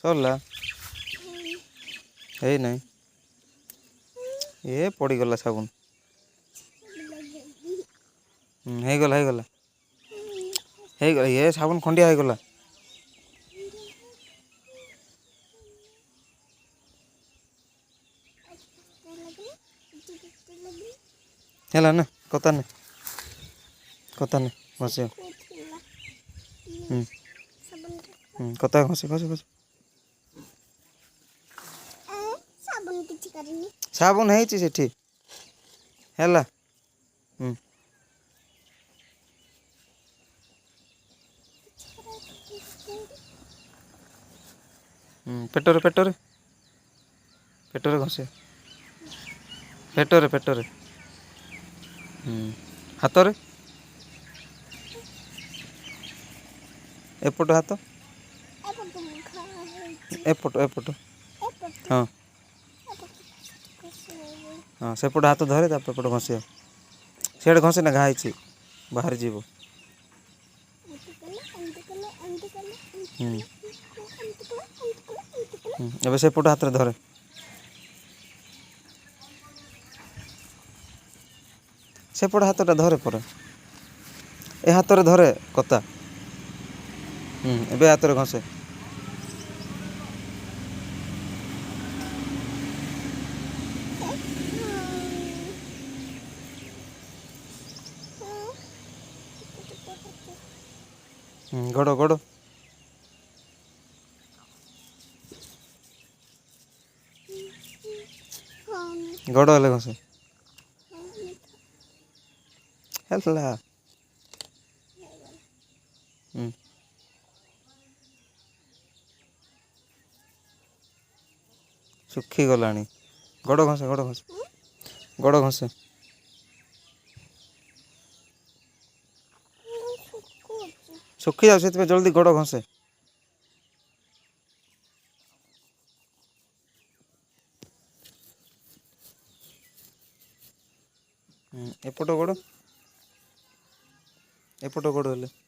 सरला है नहीं ये पड़गला साबुन गला ये साबुन खंडिया हो गला है ना कता नहीं घस कता घस घस घस साबुन है सेठी है पेटरे पेटरे पेटरे घसे पेटरे पेटरे हाथ रे एपट हाथ एपट एपट हाँ हाँ सेपट हाथ धरे तापट घसे सीआड़े घसे ना घाई बाहर जीव एबे सेपट हाथ धरे सेपट हाथटा धरे पर ए हाथ रे धरे कता एबे हाथ रे घसे गड़ गड़ गड़ हेले घसे हेला सुखी गलानी गड़ घसे गड़ घसे गड़ घसे सुखी जाओ से जल्दी गड़ घसे एपट गड़ एपट गड़ हेले